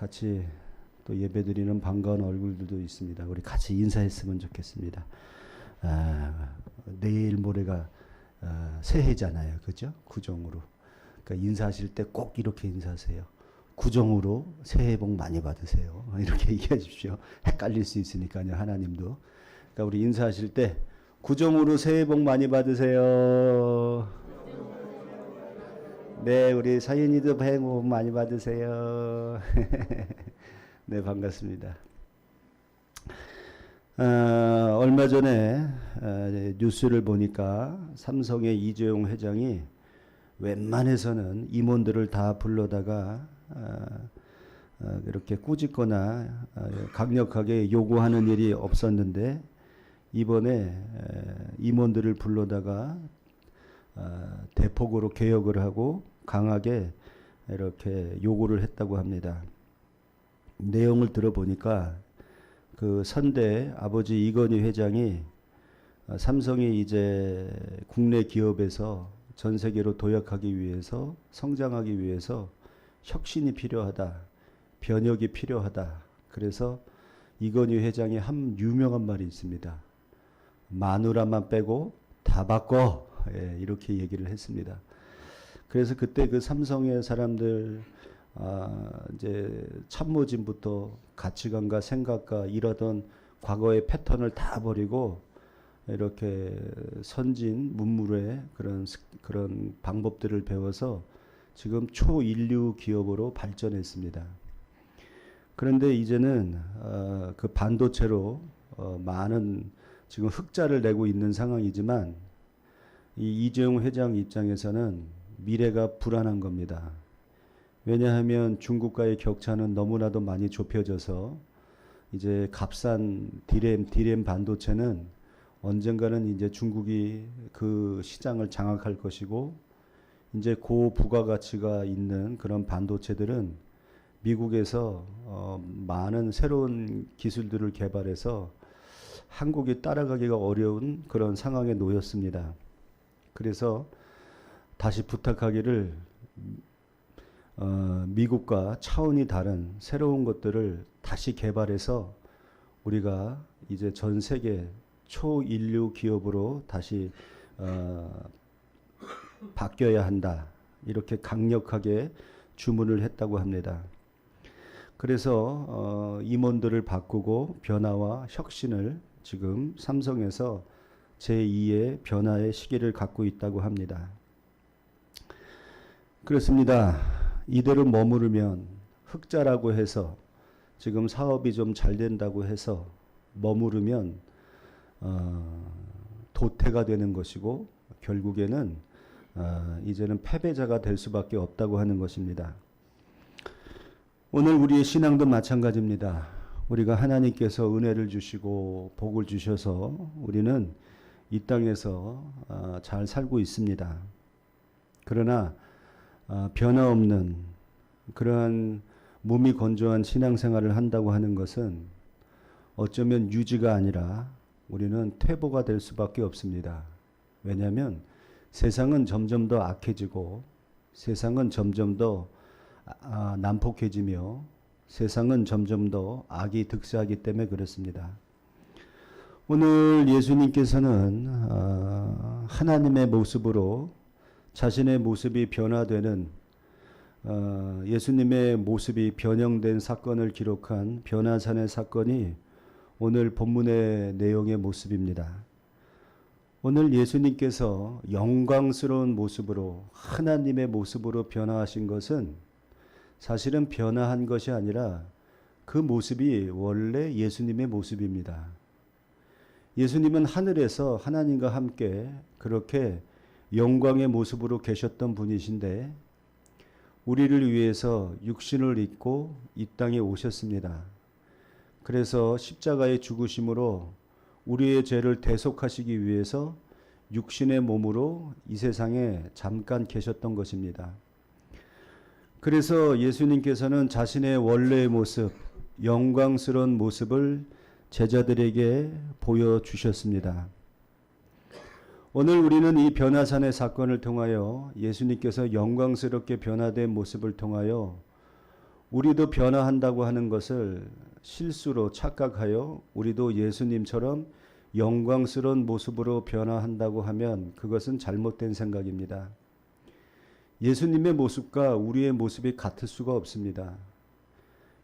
같이 또 예배드리는 반가운 얼굴들도 있습니다. 우리 같이 인사했으면 좋겠습니다. 내일 모레가 새해잖아요. 그죠? 구정으로. 그러니까 인사하실 때 꼭 이렇게 인사하세요. 구정으로 새해 복 많이 받으세요. 이렇게 얘기해 주십시오. 헷갈릴 수 있으니까요. 하나님도. 그러니까 우리 인사하실 때 구정으로 새해 복 많이 받으세요. 네, 우리 사연이도 새해 복 많이 받으세요. 네, 반갑습니다. 얼마 전에 뉴스를 보니까 삼성의 이재용 회장이 웬만해서는 임원들을 다 불러다가 이렇게 꾸짖거나 강력하게 요구하는 일이 없었는데 이번에 임원들을 불러다가 대폭으로 개혁을 하고 강하게 이렇게 요구를 했다고 합니다. 내용을 들어보니까 그 선대 아버지 이건희 회장이 삼성이 이제 국내 기업에서 전 세계로 도약하기 위해서 성장하기 위해서 혁신이 필요하다. 변혁이 필요하다. 그래서 이건희 회장이 한 유명한 말이 있습니다. 마누라만 빼고 다 바꿔. 예, 이렇게 얘기를 했습니다. 그래서 그때 그 삼성의 사람들 이제 참모진부터 가치관과 생각과 이러던 과거의 패턴을 다 버리고 이렇게 선진 문물의 그런 방법들을 배워서 지금 초인류 기업으로 발전했습니다. 그런데 이제는 그 반도체로 많은 지금 흑자를 내고 있는 상황이지만 이 이재용 회장 입장에서는 미래가 불안한 겁니다. 왜냐하면 중국과의 격차는 너무나도 많이 좁혀져서 이제 값싼 디램 반도체는 언젠가는 이제 중국이 그 시장을 장악할 것이고 이제 고부가가치가 있는 그런 반도체들은 미국에서 많은 새로운 기술들을 개발해서 한국이 따라가기가 어려운 그런 상황에 놓였습니다. 그래서 다시 부탁하기를 미국과 차원이 다른 새로운 것들을 다시 개발해서 우리가 이제 전 세계 초인류 기업으로 다시 바뀌어야 한다. 이렇게 강력하게 주문을 했다고 합니다. 그래서 임원들을 바꾸고 변화와 혁신을 지금 삼성에서 제2의 변화의 시기를 갖고 있다고 합니다. 그렇습니다. 이대로 머무르면 흑자라고 해서 지금 사업이 좀 잘 된다고 해서 머무르면 도태가 되는 것이고 결국에는 이제는 패배자가 될 수밖에 없다고 하는 것입니다. 오늘 우리의 신앙도 마찬가지입니다. 우리가 하나님께서 은혜를 주시고 복을 주셔서 우리는 이 땅에서 잘 살고 있습니다. 그러나 변화 없는 그러한 몸이 건조한 신앙생활을 한다고 하는 것은 어쩌면 유지가 아니라 우리는 퇴보가 될 수밖에 없습니다. 왜냐하면 세상은 점점 더 악해지고 세상은 점점 더 난폭해지며 세상은 점점 더 악이 득세하기 때문에 그렇습니다. 오늘 예수님께서는 하나님의 모습으로 자신의 모습이 변화되는 예수님의 모습이 변형된 사건을 기록한 변화산의 사건이 오늘 본문의 내용의 모습입니다. 오늘 예수님께서 영광스러운 모습으로 하나님의 모습으로 변화하신 것은 사실은 변화한 것이 아니라 그 모습이 원래 예수님의 모습입니다. 예수님은 하늘에서 하나님과 함께 그렇게 영광의 모습으로 계셨던 분이신데 우리를 위해서 육신을 입고 이 땅에 오셨습니다. 그래서 십자가의 죽으심으로 우리의 죄를 대속하시기 위해서 육신의 몸으로 이 세상에 잠깐 계셨던 것입니다. 그래서 예수님께서는 자신의 원래의 모습, 영광스러운 모습을 제자들에게 보여주셨습니다. 오늘 우리는 이 변화산의 사건을 통하여 예수님께서 영광스럽게 변화된 모습을 통하여 우리도 변화한다고 하는 것을 실수로 착각하여 우리도 예수님처럼 영광스러운 모습으로 변화한다고 하면 그것은 잘못된 생각입니다. 예수님의 모습과 우리의 모습이 같을 수가 없습니다.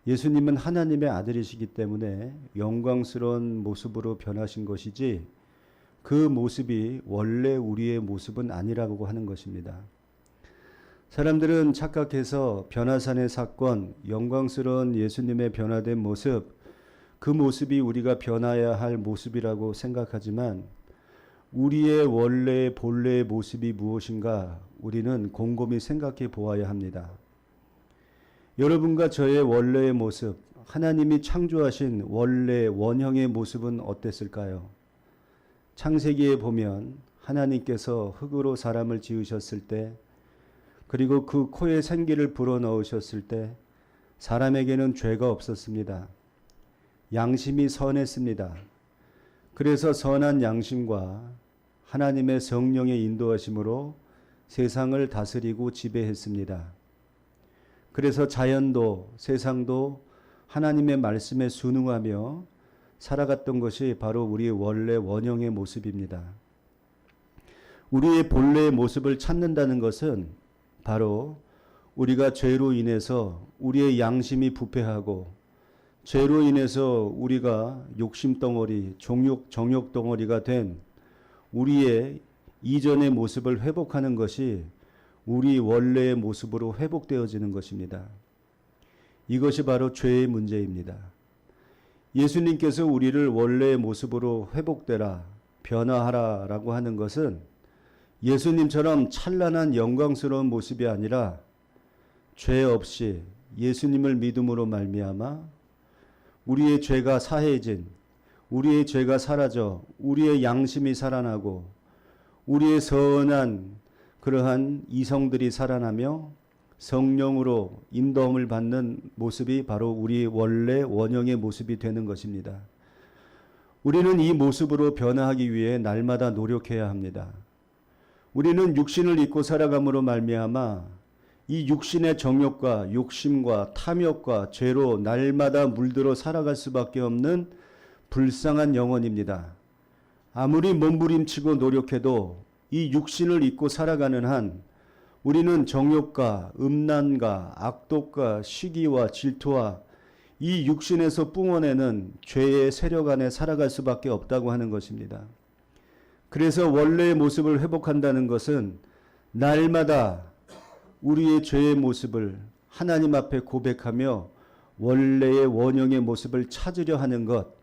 예수님은 하나님의 아들이시기 때문에 영광스러운 모습으로 변하신 것이지 그 모습이 원래 우리의 모습은 아니라고 하는 것입니다. 사람들은 착각해서 변화산의 사건, 영광스러운 예수님의 변화된 모습, 그 모습이 우리가 변화해야 할 모습이라고 생각하지만 우리의 원래의 본래의 모습이 무엇인가 우리는 곰곰이 생각해 보아야 합니다. 여러분과 저의 원래의 모습, 하나님이 창조하신 원래 원형의 모습은 어땠을까요? 창세기에 보면 하나님께서 흙으로 사람을 지으셨을 때 그리고 그 코에 생기를 불어넣으셨을 때 사람에게는 죄가 없었습니다. 양심이 선했습니다. 그래서 선한 양심과 하나님의 성령의 인도하심으로 세상을 다스리고 지배했습니다. 그래서 자연도 세상도 하나님의 말씀에 순응하며 살아갔던 것이 바로 우리의 원래 원형의 모습입니다. 우리의 본래의 모습을 찾는다는 것은 바로 우리가 죄로 인해서 우리의 양심이 부패하고 죄로 인해서 우리가 욕심덩어리, 정욕덩어리가 된 우리의 이전의 모습을 회복하는 것이 우리 원래의 모습으로 회복되어지는 것입니다. 이것이 바로 죄의 문제입니다. 예수님께서 우리를 원래의 모습으로 회복되라, 변화하라 라고 하는 것은 예수님처럼 찬란한 영광스러운 모습이 아니라 죄 없이 예수님을 믿음으로 말미암아 우리의 죄가 사해진, 우리의 죄가 사라져 우리의 양심이 살아나고 우리의 선한 그러한 이성들이 살아나며 성령으로 인도함을 받는 모습이 바로 우리 원래 원형의 모습이 되는 것입니다. 우리는 이 모습으로 변화하기 위해 날마다 노력해야 합니다. 우리는 육신을 입고 살아감으로 말미암아 이 육신의 정욕과 욕심과 탐욕과 죄로 날마다 물들어 살아갈 수밖에 없는 불쌍한 영혼입니다. 아무리 몸부림치고 노력해도 이 육신을 입고 살아가는 한 우리는 정욕과 음란과 악독과 시기와 질투와 이 육신에서 뿜어내는 죄의 세력 안에 살아갈 수밖에 없다고 하는 것입니다. 그래서 원래의 모습을 회복한다는 것은 날마다 우리의 죄의 모습을 하나님 앞에 고백하며 원래의 원형의 모습을 찾으려 하는 것,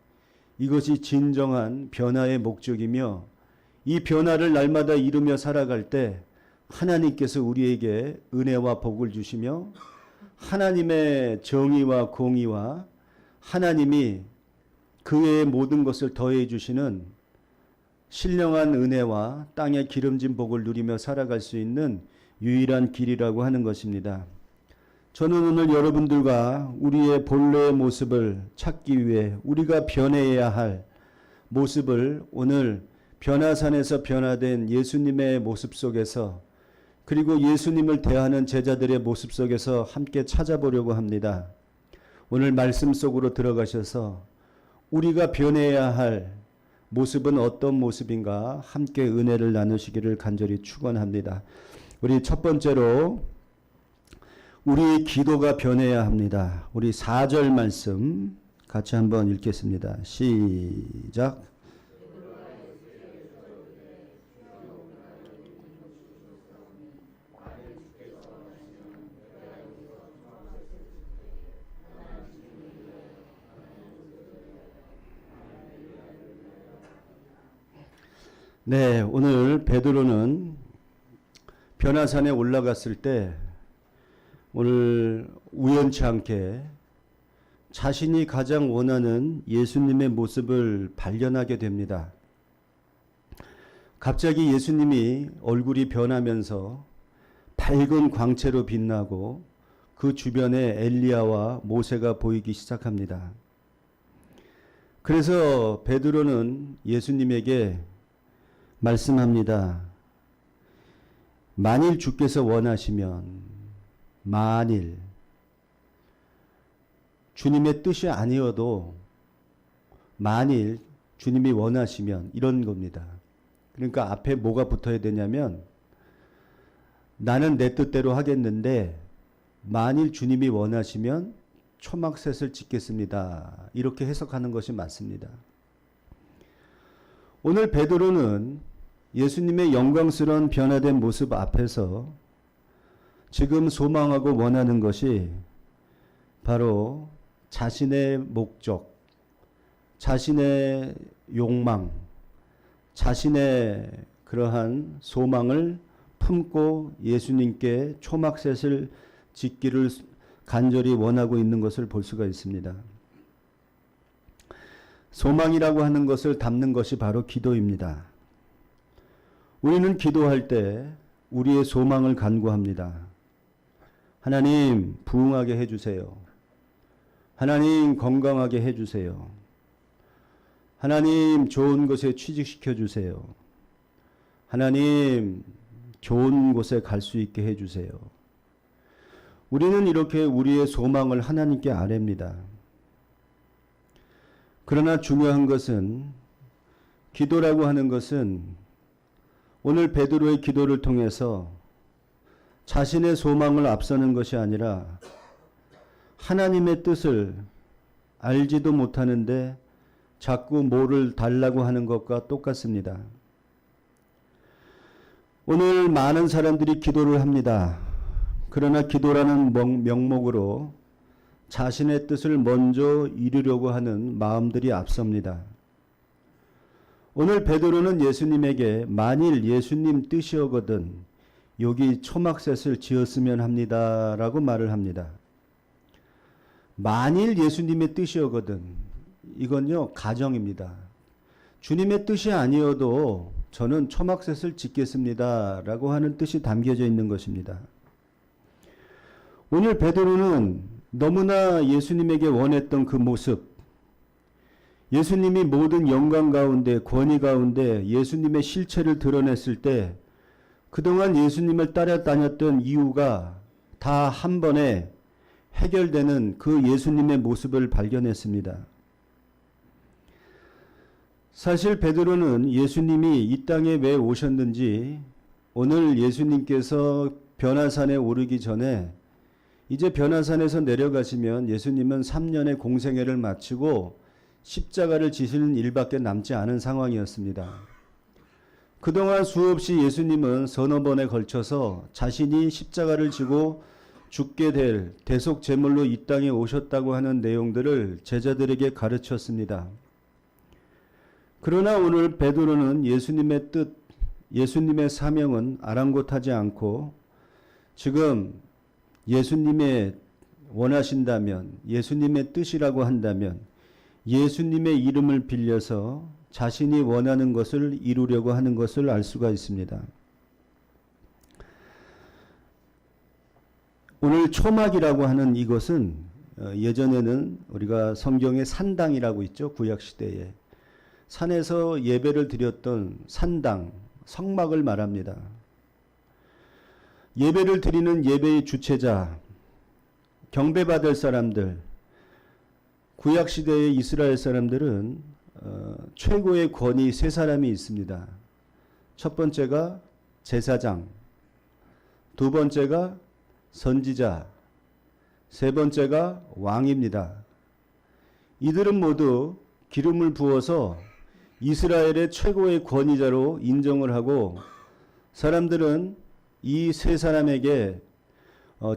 이것이 진정한 변화의 목적이며 이 변화를 날마다 이루며 살아갈 때 하나님께서 우리에게 은혜와 복을 주시며 하나님의 정의와 공의와 하나님이 그 외의 모든 것을 더해 주시는 신령한 은혜와 땅의 기름진 복을 누리며 살아갈 수 있는 유일한 길이라고 하는 것입니다. 저는 오늘 여러분들과 우리의 본래의 모습을 찾기 위해 우리가 변해야 할 모습을 오늘 변화산에서 변화된 예수님의 모습 속에서 그리고 예수님을 대하는 제자들의 모습 속에서 함께 찾아보려고 합니다. 오늘 말씀 속으로 들어가셔서 우리가 변해야 할 모습은 어떤 모습인가 함께 은혜를 나누시기를 간절히 축원합니다. 우리 첫 번째로 우리의 기도가 변해야 합니다. 우리 4절 말씀 같이 한번 읽겠습니다. 시작. 네, 오늘 베드로는 변화산에 올라갔을 때 오늘 우연치 않게 자신이 가장 원하는 예수님의 모습을 발견하게 됩니다. 갑자기 예수님이 얼굴이 변하면서 밝은 광채로 빛나고 그 주변에 엘리야와 모세가 보이기 시작합니다. 그래서 베드로는 예수님에게 말씀합니다. 만일 주께서 원하시면 만일 주님의 뜻이 아니어도 만일 주님이 원하시면 이런 겁니다. 그러니까 앞에 뭐가 붙어야 되냐면 나는 내 뜻대로 하겠는데 만일 주님이 원하시면 초막셋을 짓겠습니다. 이렇게 해석하는 것이 맞습니다. 오늘 베드로는 예수님의 영광스러운 변화된 모습 앞에서 지금 소망하고 원하는 것이 바로 자신의 목적, 자신의 욕망, 자신의 그러한 소망을 품고 예수님께 초막셋을 짓기를 간절히 원하고 있는 것을 볼 수가 있습니다. 소망이라고 하는 것을 담는 것이 바로 기도입니다. 우리는 기도할 때 우리의 소망을 간구합니다. 하나님 부흥하게 해주세요. 하나님 건강하게 해주세요. 하나님 좋은 곳에 취직시켜 주세요. 하나님 좋은 곳에 갈 수 있게 해주세요. 우리는 이렇게 우리의 소망을 하나님께 아뢰입니다. 그러나 중요한 것은 기도라고 하는 것은 오늘 베드로의 기도를 통해서 자신의 소망을 앞서는 것이 아니라 하나님의 뜻을 알지도 못하는데 자꾸 뭐를 달라고 하는 것과 똑같습니다. 오늘 많은 사람들이 기도를 합니다. 그러나 기도라는 명목으로 자신의 뜻을 먼저 이루려고 하는 마음들이 앞섭니다. 오늘 베드로는 예수님에게 만일 예수님 뜻이었거든 여기 초막셋을 지었으면 합니다라고 말을 합니다. 만일 예수님의 뜻이었거든 이건요 가정입니다. 주님의 뜻이 아니어도 저는 초막셋을 짓겠습니다라고 하는 뜻이 담겨져 있는 것입니다. 오늘 베드로는 너무나 예수님에게 원했던 그 모습, 예수님이 모든 영광 가운데 권위 가운데 예수님의 실체를 드러냈을 때 그동안 예수님을 따라다녔던 이유가 다 한 번에 해결되는 그 예수님의 모습을 발견했습니다. 사실 베드로는 예수님이 이 땅에 왜 오셨는지 오늘 예수님께서 변화산에 오르기 전에 이제 변화산에서 내려가시면 예수님은 3년의 공생애를 마치고 십자가를 지시는 일밖에 남지 않은 상황이었습니다. 그동안 수없이 예수님은 서너 번에 걸쳐서 자신이 십자가를 지고 죽게 될 대속 제물로 이 땅에 오셨다고 하는 내용들을 제자들에게 가르쳤습니다. 그러나 오늘 베드로는 예수님의 뜻, 예수님의 사명은 아랑곳하지 않고 지금 예수님의 원하신다면, 예수님의 뜻이라고 한다면 예수님의 이름을 빌려서 자신이 원하는 것을 이루려고 하는 것을 알 수가 있습니다. 오늘 초막이라고 하는 이것은 예전에는 우리가 성경에 산당이라고 있죠. 구약시대에. 산에서 예배를 드렸던 산당, 성막을 말합니다. 예배를 드리는 예배의 주체자, 경배받을 사람들, 구약시대의 이스라엘 사람들은 최고의 권위 세 사람이 있습니다. 첫 번째가 제사장, 두 번째가 선지자, 세 번째가 왕입니다. 이들은 모두 기름을 부어서 이스라엘의 최고의 권위자로 인정을 하고 사람들은 이 세 사람에게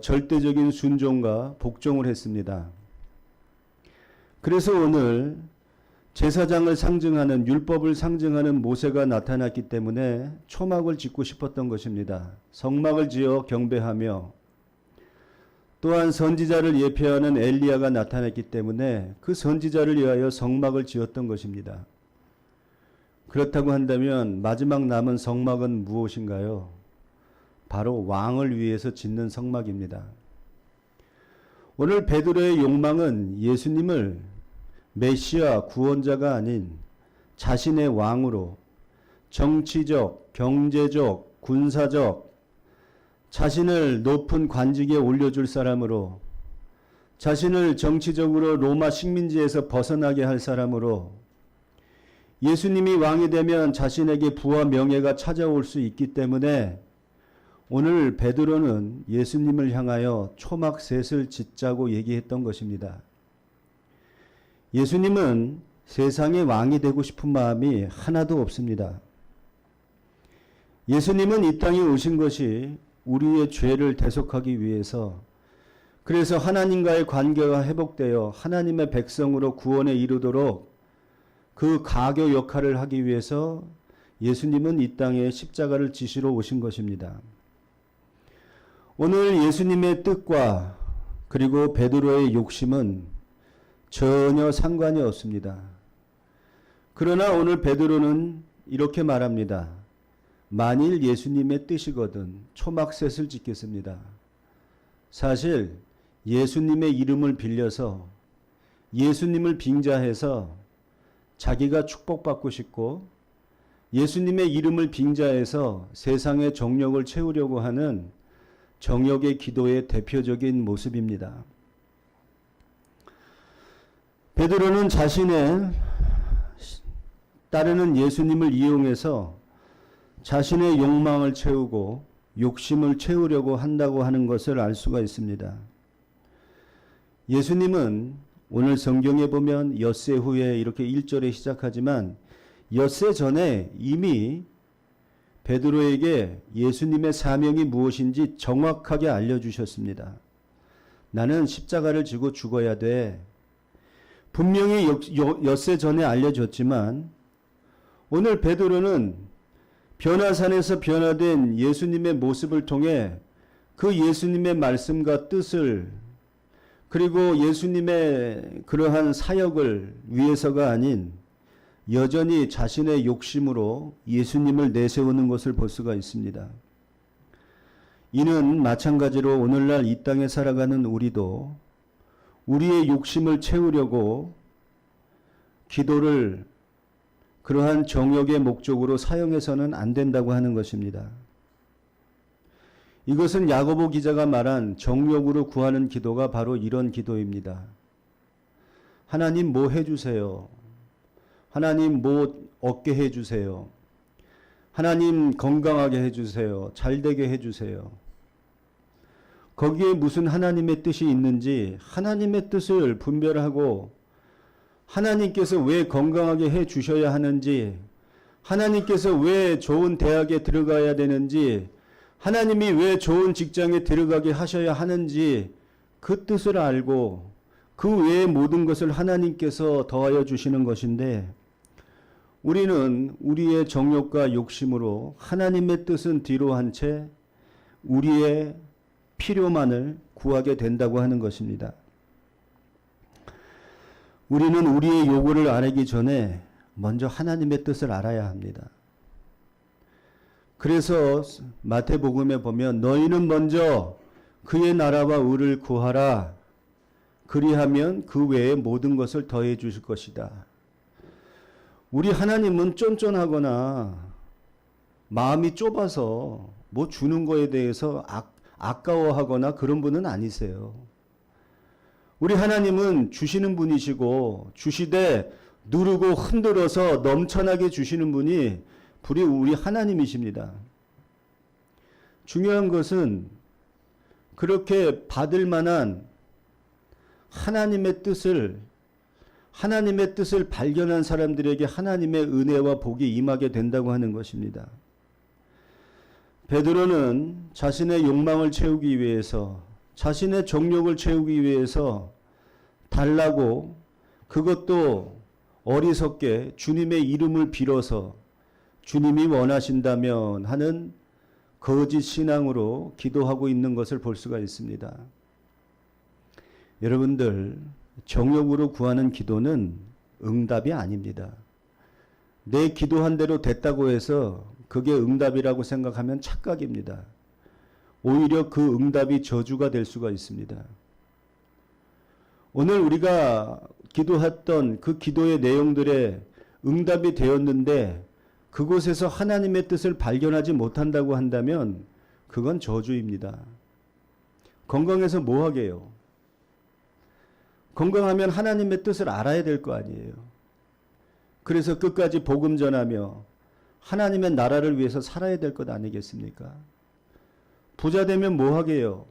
절대적인 순종과 복종을 했습니다. 그래서 오늘 제사장을 상징하는 율법을 상징하는 모세가 나타났기 때문에 초막을 짓고 싶었던 것입니다. 성막을 지어 경배하며 또한 선지자를 예표하는 엘리야가 나타났기 때문에 그 선지자를 위하여 성막을 지었던 것입니다. 그렇다고 한다면 마지막 남은 성막은 무엇인가요? 바로 왕을 위해서 짓는 성막입니다. 오늘 베드로의 욕망은 예수님을 메시아 구원자가 아닌 자신의 왕으로 정치적, 경제적, 군사적 자신을 높은 관직에 올려줄 사람으로 자신을 정치적으로 로마 식민지에서 벗어나게 할 사람으로 예수님이 왕이 되면 자신에게 부와 명예가 찾아올 수 있기 때문에 오늘 베드로는 예수님을 향하여 초막셋을 짓자고 얘기했던 것입니다. 예수님은 세상의 왕이 되고 싶은 마음이 하나도 없습니다. 예수님은 이 땅에 오신 것이 우리의 죄를 대속하기 위해서, 그래서 하나님과의 관계가 회복되어 하나님의 백성으로 구원에 이르도록 그 가교 역할을 하기 위해서 예수님은 이 땅에 십자가를 지시러 오신 것입니다. 오늘 예수님의 뜻과 그리고 베드로의 욕심은 전혀 상관이 없습니다. 그러나 오늘 베드로는 이렇게 말합니다. 만일 예수님의 뜻이거든 초막셋을 짓겠습니다. 사실 예수님의 이름을 빌려서 예수님을 빙자해서 자기가 축복받고 싶고 예수님의 이름을 빙자해서 세상의 정욕을 채우려고 하는 정욕의 기도의 대표적인 모습입니다. 베드로는 자신의 따르는 예수님을 이용해서 자신의 욕망을 채우고 욕심을 채우려고 한다고 하는 것을 알 수가 있습니다. 예수님은 오늘 성경에 보면 엿새 후에 이렇게 1절에 시작하지만 엿새 전에 이미 베드로에게 예수님의 사명이 무엇인지 정확하게 알려주셨습니다. 나는 십자가를 지고 죽어야 돼. 분명히 엿새 전에 알려줬지만 오늘 베드로는 변화산에서 변화된 예수님의 모습을 통해 그 예수님의 말씀과 뜻을 그리고 예수님의 그러한 사역을 위해서가 아닌 여전히 자신의 욕심으로 예수님을 내세우는 것을 볼 수가 있습니다. 이는 마찬가지로 오늘날 이 땅에 살아가는 우리도 우리의 욕심을 채우려고 기도를 그러한 정욕의 목적으로 사용해서는 안 된다고 하는 것입니다. 이것은 야고보 기자가 말한 정욕으로 구하는 기도가 바로 이런 기도입니다. 하나님 뭐 해주세요. 하나님 뭐 얻게 해주세요. 하나님 건강하게 해주세요. 잘되게 해주세요. 거기에 무슨 하나님의 뜻이 있는지 하나님의 뜻을 분별하고 하나님께서 왜 건강하게 해 주셔야 하는지, 하나님께서 왜 좋은 대학에 들어가야 되는지, 하나님이 왜 좋은 직장에 들어가게 하셔야 하는지 그 뜻을 알고 그 외의 모든 것을 하나님께서 더하여 주시는 것인데 우리는 우리의 정욕과 욕심으로 하나님의 뜻은 뒤로 한 채 우리의 필요만을 구하게 된다고 하는 것입니다. 우리는 우리의 요구를 알기 전에 먼저 하나님의 뜻을 알아야 합니다. 그래서 마태복음에 보면 너희는 먼저 그의 나라와 의를 구하라. 그리하면 그 외의 모든 것을 더해 주실 것이다. 우리 하나님은 쫀쫀하거나 마음이 좁아서 뭐 주는 거에 대해서 아까워하거나 그런 분은 아니세요. 우리 하나님은 주시는 분이시고 주시되 누르고 흔들어서 넘쳐나게 주시는 분이 우리 하나님이십니다. 중요한 것은 그렇게 받을 만한 하나님의 뜻을 발견한 사람들에게 하나님의 은혜와 복이 임하게 된다고 하는 것입니다. 베드로는 자신의 욕망을 채우기 위해서, 자신의 정욕을 채우기 위해서 달라고, 그것도 어리석게 주님의 이름을 빌어서 주님이 원하신다면 하는 거짓 신앙으로 기도하고 있는 것을 볼 수가 있습니다. 여러분들, 정욕으로 구하는 기도는 응답이 아닙니다. 내 기도한 대로 됐다고 해서 그게 응답이라고 생각하면 착각입니다. 오히려 그 응답이 저주가 될 수가 있습니다. 오늘 우리가 기도했던 그 기도의 내용들에 응답이 되었는데 그곳에서 하나님의 뜻을 발견하지 못한다고 한다면 그건 저주입니다. 건강해서 뭐 하게요? 건강하면 하나님의 뜻을 알아야 될 거 아니에요. 그래서 끝까지 복음 전하며 하나님의 나라를 위해서 살아야 될 것 아니겠습니까? 부자 되면 뭐 하게요?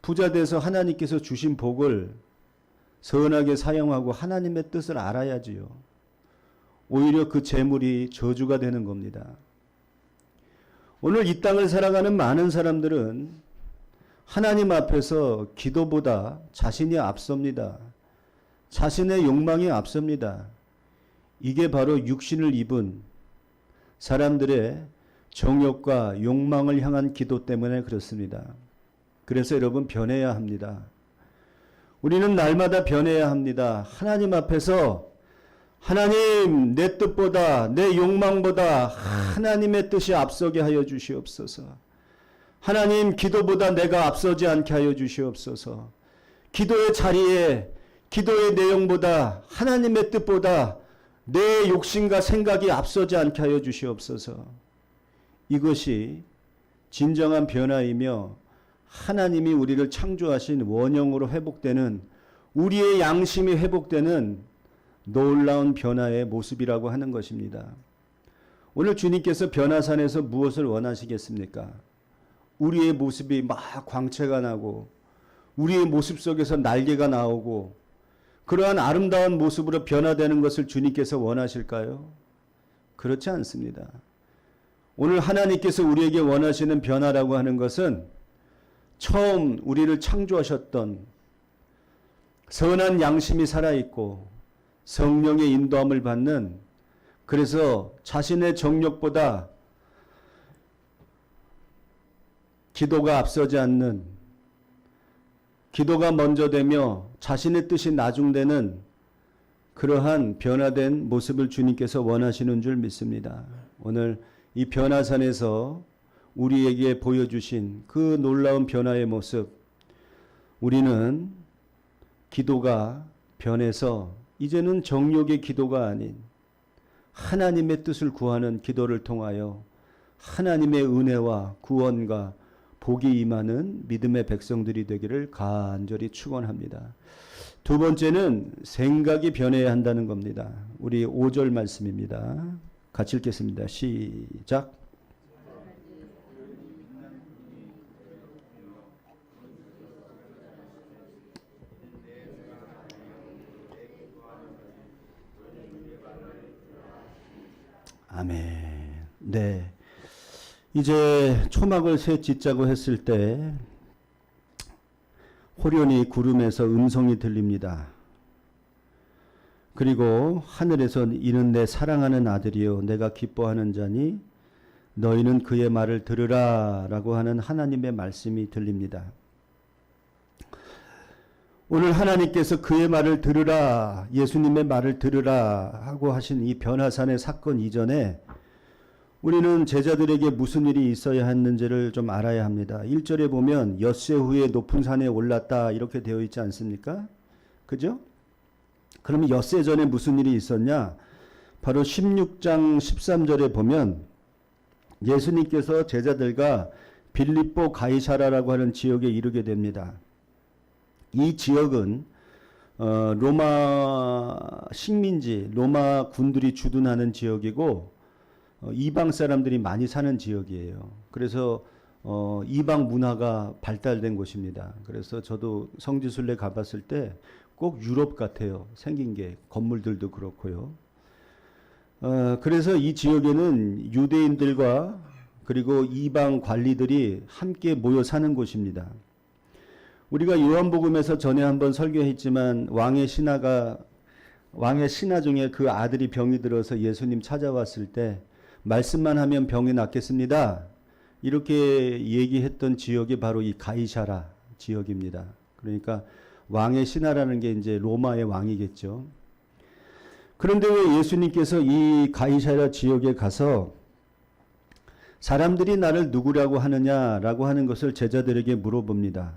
부자 돼서 하나님께서 주신 복을 선하게 사용하고 하나님의 뜻을 알아야지요. 오히려 그 재물이 저주가 되는 겁니다. 오늘 이 땅을 살아가는 많은 사람들은 하나님 앞에서 기도보다 자신이 앞섭니다. 자신의 욕망이 앞섭니다. 이게 바로 육신을 입은 사람들의 정욕과 욕망을 향한 기도 때문에 그렇습니다. 그래서 여러분 변해야 합니다. 우리는 날마다 변해야 합니다. 하나님 앞에서 하나님 내 뜻보다 내 욕망보다 하나님의 뜻이 앞서게 하여 주시옵소서. 하나님 기도보다 내가 앞서지 않게 하여 주시옵소서. 기도의 자리에 기도의 내용보다 하나님의 뜻보다 내 욕심과 생각이 앞서지 않게 하여 주시옵소서. 이것이 진정한 변화이며 하나님이 우리를 창조하신 원형으로 회복되는 우리의 양심이 회복되는 놀라운 변화의 모습이라고 하는 것입니다. 오늘 주님께서 변화산에서 무엇을 원하시겠습니까? 우리의 모습이 막 광채가 나고 우리의 모습 속에서 날개가 나오고 그러한 아름다운 모습으로 변화되는 것을 주님께서 원하실까요? 그렇지 않습니다. 오늘 하나님께서 우리에게 원하시는 변화라고 하는 것은 처음 우리를 창조하셨던 선한 양심이 살아있고 성령의 인도함을 받는, 그래서 자신의 정욕보다 기도가 앞서지 않는, 기도가 먼저 되며 자신의 뜻이 나중되는 그러한 변화된 모습을 주님께서 원하시는 줄 믿습니다. 오늘 이 변화산에서 우리에게 보여주신 그 놀라운 변화의 모습, 우리는 기도가 변해서 이제는 정욕의 기도가 아닌 하나님의 뜻을 구하는 기도를 통하여 하나님의 은혜와 구원과 복이 임하는 믿음의 백성들이 되기를 간절히 축원합니다. 두 번째는 생각이 변해야 한다는 겁니다. 우리 5절 말씀입니다. 같이 읽겠습니다. 시작. 아멘. 네. 이제 초막을 새 짓자고 했을 때 호련히 구름에서 음성이 들립니다. 그리고 하늘에서 이는 내 사랑하는 아들이요 내가 기뻐하는 자니 너희는 그의 말을 들으라 라고 하는 하나님의 말씀이 들립니다. 오늘 하나님께서 그의 말을 들으라, 예수님의 말을 들으라 하고 하신 이 변화산의 사건 이전에 우리는 제자들에게 무슨 일이 있어야 했는지를 좀 알아야 합니다. 1절에 보면 엿새 후에 높은 산에 올랐다 이렇게 되어 있지 않습니까? 그죠? 그러면 엿새 전에 무슨 일이 있었냐? 바로 16장 13절에 보면 예수님께서 제자들과 빌립보 가이사라라고 하는 지역에 이르게 됩니다. 이 지역은 로마 식민지, 로마 군들이 주둔하는 지역이고 이방 사람들이 많이 사는 지역이에요. 그래서 이방 문화가 발달된 곳입니다. 그래서 저도 성지순례 가봤을 때 꼭 유럽 같아요. 생긴 게 건물들도 그렇고요. 그래서 이 지역에는 유대인들과 그리고 이방 관리들이 함께 모여 사는 곳입니다. 우리가 요한복음에서 전에 한번 설교했지만 왕의 신하 중에 그 아들이 병이 들어서 예수님 찾아왔을 때 말씀만 하면 병이 낫겠습니다. 이렇게 얘기했던 지역이 바로 이 가이사라 지역입니다. 그러니까 왕의 신하라는 게 이제 로마의 왕이겠죠. 그런데 왜 예수님께서 이 가이사라 지역에 가서 사람들이 나를 누구라고 하느냐라고 하는 것을 제자들에게 물어봅니다.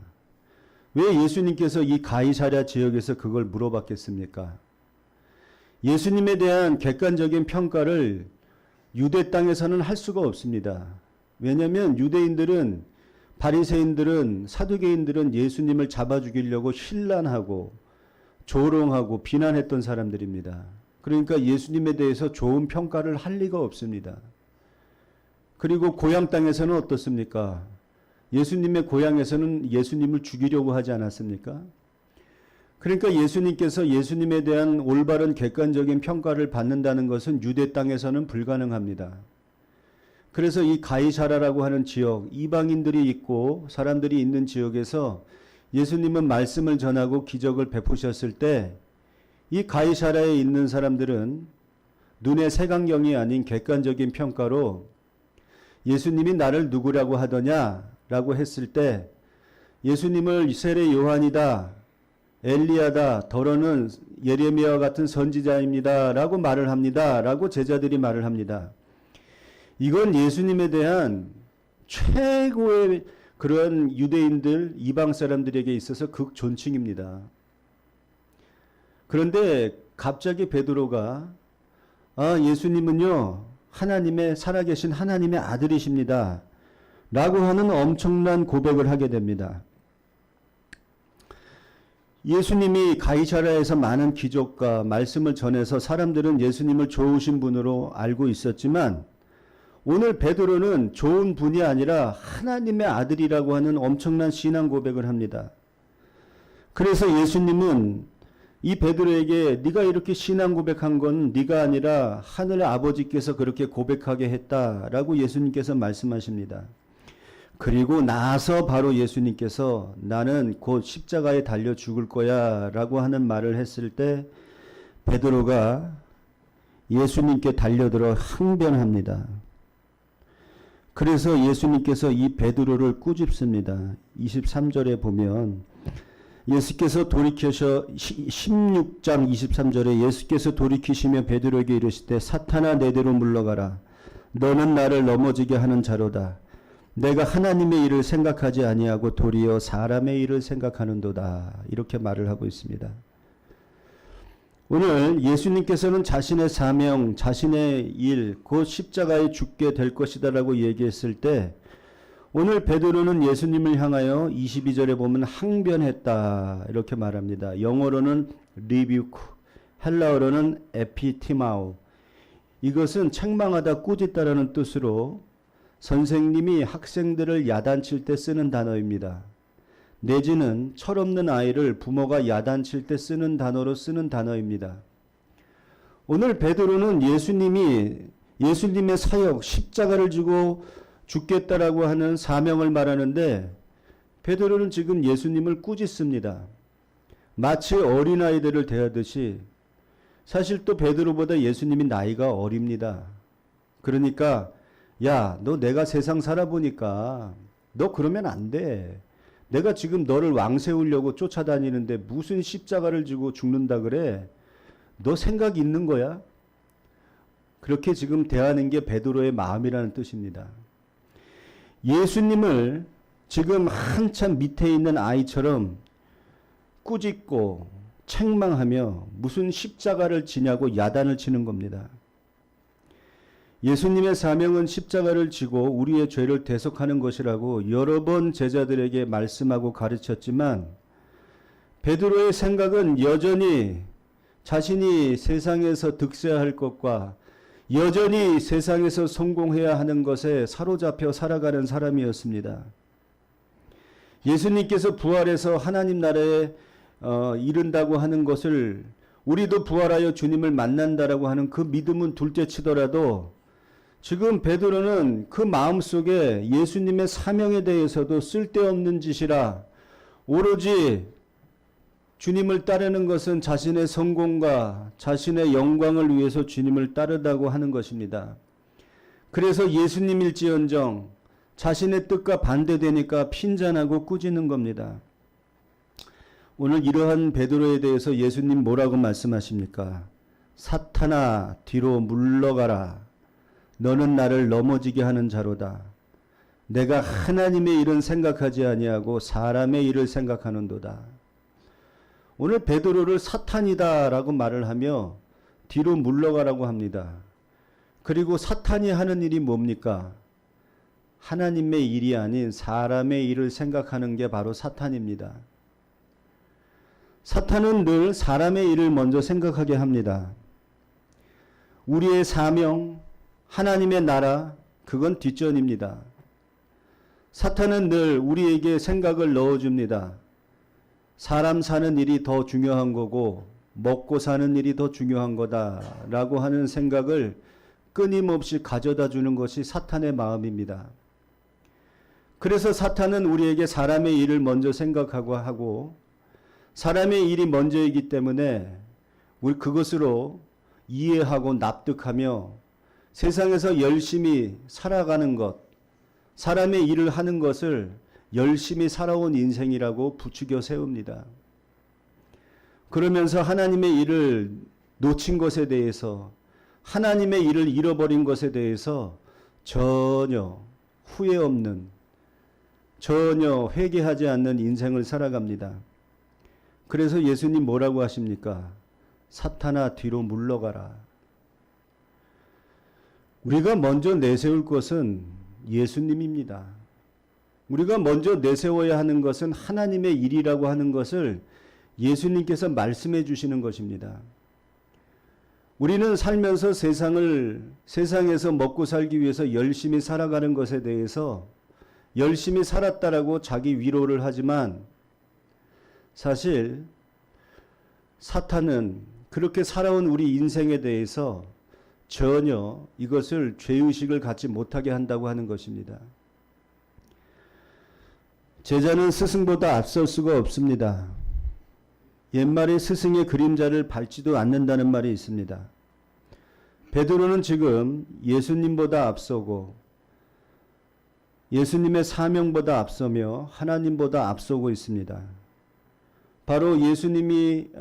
왜 예수님께서 이 가이사랴 지역에서 그걸 물어봤겠습니까? 예수님에 대한 객관적인 평가를 유대 땅에서는 할 수가 없습니다. 왜냐하면 유대인들은 바리새인들은 사두개인들은 예수님을 잡아 죽이려고 신란하고 조롱하고 비난했던 사람들입니다. 그러니까 예수님에 대해서 좋은 평가를 할 리가 없습니다. 그리고 고향 땅에서는 어떻습니까? 예수님의 고향에서는 예수님을 죽이려고 하지 않았습니까? 그러니까 예수님께서 예수님에 대한 올바른 객관적인 평가를 받는다는 것은 유대 땅에서는 불가능합니다. 그래서 이 가이사라라고 하는 지역, 이방인들이 있고 사람들이 있는 지역에서 예수님은 말씀을 전하고 기적을 베푸셨을 때 이 가이사라에 있는 사람들은 눈의 색안경이 아닌 객관적인 평가로 예수님이 나를 누구라고 하더냐라고 했을 때 예수님을 세례 요한이다, 엘리야다, 더러는 예레미야와 같은 선지자입니다 라고 말을 합니다 라고 제자들이 말을 합니다. 이건 예수님에 대한 최고의 그런 유대인들, 이방 사람들에게 있어서 극존칭입니다. 그런데 갑자기 베드로가 예수님은요 하나님의 살아계신 하나님의 아들이십니다 라고 하는 엄청난 고백을 하게 됩니다. 예수님이 가이사라에서 많은 기적과 말씀을 전해서 사람들은 예수님을 좋으신 분으로 알고 있었지만 오늘 베드로는 좋은 분이 아니라 하나님의 아들이라고 하는 엄청난 신앙 고백을 합니다. 그래서 예수님은 이 베드로에게 네가 이렇게 신앙 고백한 건 네가 아니라 하늘 아버지께서 그렇게 고백하게 했다라고 예수님께서 말씀하십니다. 그리고 나서 바로 예수님께서 나는 곧 십자가에 달려 죽을 거야 라고 하는 말을 했을 때 베드로가 예수님께 달려들어 항변합니다. 그래서 예수님께서 이 베드로를 꾸짖습니다. 23절에 보면 예수께서 돌이켜서 16장 23절에 예수께서 돌이키시며 베드로에게 이르시되 사탄아 내대로 물러가라. 너는 나를 넘어지게 하는 자로다. 내가 하나님의 일을 생각하지 아니하고 도리어 사람의 일을 생각하는도다. 이렇게 말을 하고 있습니다. 오늘 예수님께서는 자신의 사명, 자신의 일, 곧 십자가에 죽게 될 것이다 라고 얘기했을 때 오늘 베드로는 예수님을 향하여 22절에 보면 항변했다 이렇게 말합니다. 영어로는 리뷰크, 헬라어로는 에피티마오. 이것은 책망하다 꾸짖다라는 뜻으로 선생님이 학생들을 야단칠 때 쓰는 단어입니다. 내지는 철없는 아이를 부모가 야단칠 때 쓰는 단어로 쓰는 단어입니다. 오늘 베드로는 예수님의 사역, 십자가를 지고 죽겠다라고 하는 사명을 말하는데 베드로는 지금 예수님을 꾸짖습니다. 마치 어린아이들을 대하듯이. 사실 또 베드로보다 예수님이 나이가 어립니다. 그러니까 야, 너 내가 세상 살아보니까 너 그러면 안 돼. 내가 지금 너를 왕 세우려고 쫓아다니는데 무슨 십자가를 지고 죽는다 그래? 너 생각이 있는 거야? 그렇게 지금 대하는 게 베드로의 마음이라는 뜻입니다. 예수님을 지금 한참 밑에 있는 아이처럼 꾸짖고 책망하며 무슨 십자가를 지냐고 야단을 치는 겁니다. 예수님의 사명은 십자가를 지고 우리의 죄를 대속하는 것이라고 여러 번 제자들에게 말씀하고 가르쳤지만 베드로의 생각은 여전히 자신이 세상에서 득세할 것과 여전히 세상에서 성공해야 하는 것에 사로잡혀 살아가는 사람이었습니다. 예수님께서 부활해서 하나님 나라에 이른다고 하는 것을 우리도 부활하여 주님을 만난다라고 하는 그 믿음은 둘째치더라도 지금 베드로는 그 마음속에 예수님의 사명에 대해서도 쓸데없는 짓이라 오로지 주님을 따르는 것은 자신의 성공과 자신의 영광을 위해서 주님을 따르다고 하는 것입니다. 그래서 예수님일지언정 자신의 뜻과 반대되니까 핀잔하고 꾸짖는 겁니다. 오늘 이러한 베드로에 대해서 예수님 뭐라고 말씀하십니까? 사탄아 뒤로 물러가라. 너는 나를 넘어지게 하는 자로다. 내가 하나님의 일은 생각하지 아니하고 사람의 일을 생각하는도다. 오늘 베드로를 사탄이다라고 말을 하며 뒤로 물러가라고 합니다. 그리고 사탄이 하는 일이 뭡니까? 하나님의 일이 아닌 사람의 일을 생각하는 게 바로 사탄입니다. 사탄은 늘 사람의 일을 먼저 생각하게 합니다. 우리의 사명, 하나님의 나라, 그건 뒷전입니다. 사탄은 늘 우리에게 생각을 넣어줍니다. 사람 사는 일이 더 중요한 거고 먹고 사는 일이 더 중요한 거다라고 하는 생각을 끊임없이 가져다 주는 것이 사탄의 마음입니다. 그래서 사탄은 우리에게 사람의 일을 먼저 생각하고 하고 사람의 일이 먼저이기 때문에 우리 그것으로 이해하고 납득하며 세상에서 열심히 살아가는 것, 사람의 일을 하는 것을 열심히 살아온 인생이라고 부추겨 세웁니다. 그러면서 하나님의 일을 놓친 것에 대해서, 하나님의 일을 잃어버린 것에 대해서 전혀 후회 없는, 전혀 회개하지 않는 인생을 살아갑니다. 그래서 예수님 뭐라고 하십니까? 사탄아 뒤로 물러가라. 우리가 먼저 내세울 것은 예수님입니다. 우리가 먼저 내세워야 하는 것은 하나님의 일이라고 하는 것을 예수님께서 말씀해 주시는 것입니다. 우리는 살면서 세상에서 먹고 살기 위해서 열심히 살아가는 것에 대해서 열심히 살았다라고 자기 위로를 하지만 사실 사탄은 그렇게 살아온 우리 인생에 대해서 전혀 이것을 죄의식을 갖지 못하게 한다고 하는 것입니다. 제자는 스승보다 앞설 수가 없습니다. 옛말에 스승의 그림자를 밟지도 않는다는 말이 있습니다. 베드로는 지금 예수님보다 앞서고 예수님의 사명보다 앞서며 하나님보다 앞서고 있습니다. 바로 예수님의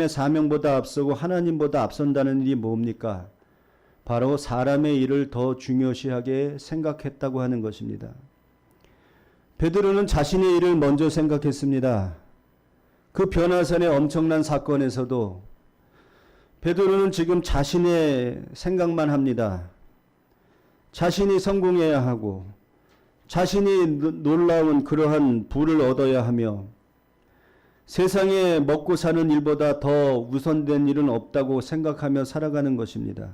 사명보다 앞서고 하나님보다 앞선다는 일이 뭡니까? 바로 사람의 일을 더 중요시하게 생각했다고 하는 것입니다. 베드로는 자신의 일을 먼저 생각했습니다. 그 변화산의 엄청난 사건에서도 베드로는 지금 자신의 생각만 합니다. 자신이 성공해야 하고 자신이 놀라운 그러한 부를 얻어야 하며 세상에 먹고 사는 일보다 더 우선된 일은 없다고 생각하며 살아가는 것입니다.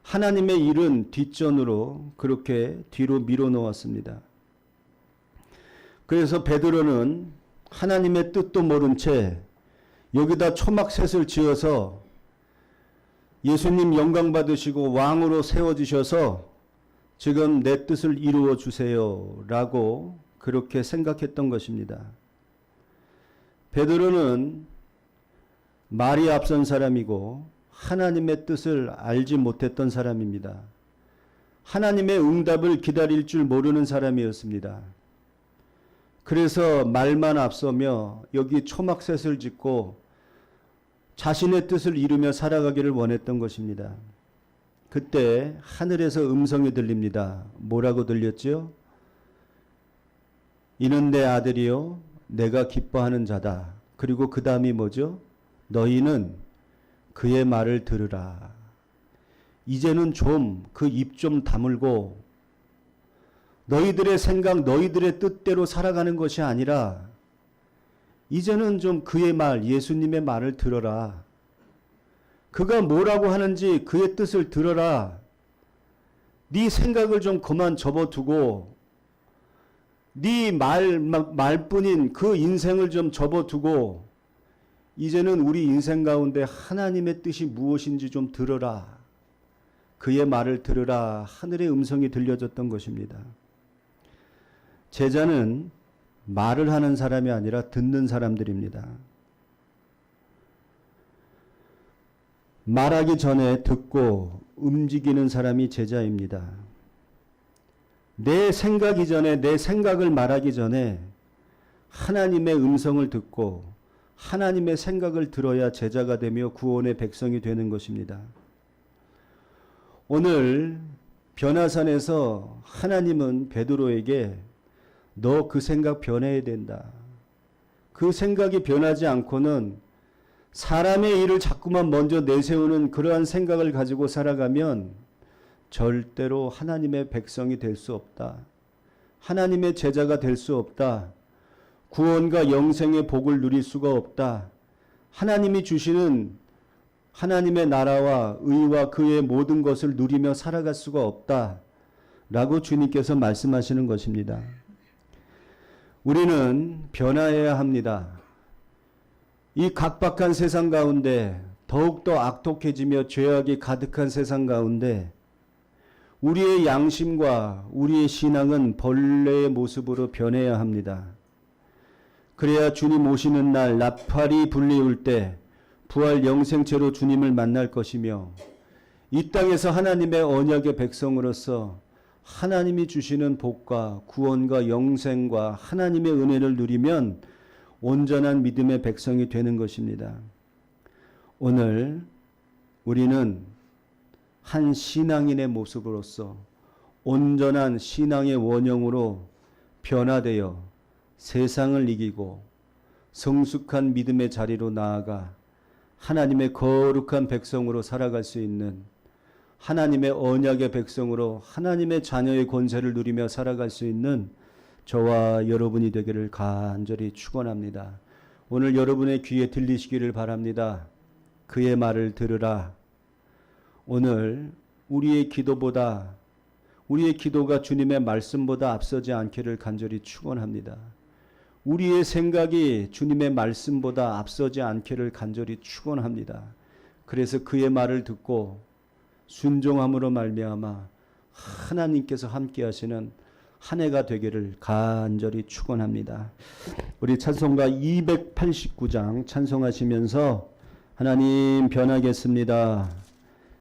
하나님의 일은 뒷전으로 그렇게 뒤로 밀어놓았습니다. 그래서 베드로는 하나님의 뜻도 모른 채 여기다 초막셋을 지어서 예수님 영광 받으시고 왕으로 세워지셔서 지금 내 뜻을 이루어 주세요 라고 그렇게 생각했던 것입니다. 베드로는 말이 앞선 사람이고 하나님의 뜻을 알지 못했던 사람입니다. 하나님의 응답을 기다릴 줄 모르는 사람이었습니다. 그래서 말만 앞서며 여기 초막셋을 짓고 자신의 뜻을 이루며 살아가기를 원했던 것입니다. 그때 하늘에서 음성이 들립니다. 뭐라고 들렸죠? 이는 내 아들이요 내가 기뻐하는 자다. 그리고 그 다음이 뭐죠? 너희는 그의 말을 들으라. 이제는 좀 그 입 좀 다물고 너희들의 생각, 너희들의 뜻대로 살아가는 것이 아니라 이제는 좀 그의 말, 예수님의 말을 들어라. 그가 뭐라고 하는지 그의 뜻을 들어라. 네 생각을 좀 그만 접어두고 네 말뿐인 그 인생을 좀 접어두고 이제는 우리 인생 가운데 하나님의 뜻이 무엇인지 좀 들어라. 그의 말을 들으라. 하늘의 음성이 들려졌던 것입니다. 제자는 말을 하는 사람이 아니라 듣는 사람들입니다. 말하기 전에 듣고 움직이는 사람이 제자입니다. 내 생각이 전에, 내 생각을 말하기 전에 하나님의 음성을 듣고 하나님의 생각을 들어야 제자가 되며 구원의 백성이 되는 것입니다. 오늘 변화산에서 하나님은 베드로에게 너 그 생각 변해야 된다. 그 생각이 변하지 않고는 사람의 일을 자꾸만 먼저 내세우는 그러한 생각을 가지고 살아가면 절대로 하나님의 백성이 될 수 없다. 하나님의 제자가 될 수 없다. 구원과 영생의 복을 누릴 수가 없다. 하나님이 주시는 하나님의 나라와 의와 그의 모든 것을 누리며 살아갈 수가 없다. 라고 주님께서 말씀하시는 것입니다. 우리는 변화해야 합니다. 이 각박한 세상 가운데 더욱더 악독해지며 죄악이 가득한 세상 가운데 우리의 양심과 우리의 신앙은 벌레의 모습으로 변해야 합니다. 그래야 주님 오시는 날 나팔이 불리울 때 부활 영생체로 주님을 만날 것이며 이 땅에서 하나님의 언약의 백성으로서 하나님이 주시는 복과 구원과 영생과 하나님의 은혜를 누리면 온전한 믿음의 백성이 되는 것입니다. 오늘 우리는 한 신앙인의 모습으로서 온전한 신앙의 원형으로 변화되어 세상을 이기고 성숙한 믿음의 자리로 나아가 하나님의 거룩한 백성으로 살아갈 수 있는 하나님의 언약의 백성으로 하나님의 자녀의 권세를 누리며 살아갈 수 있는 저와 여러분이 되기를 간절히 축원합니다. 오늘 여러분의 귀에 들리시기를 바랍니다. 그의 말을 들으라. 오늘 우리의 기도가 주님의 말씀보다 앞서지 않기를 간절히 축원합니다. 우리의 생각이 주님의 말씀보다 앞서지 않기를 간절히 축원합니다. 그래서 그의 말을 듣고 순종함으로 말미암아 하나님께서 함께 하시는 한 해가 되기를 간절히 축원합니다. 우리 찬송가 289장 찬송하시면서 하나님 변하겠습니다.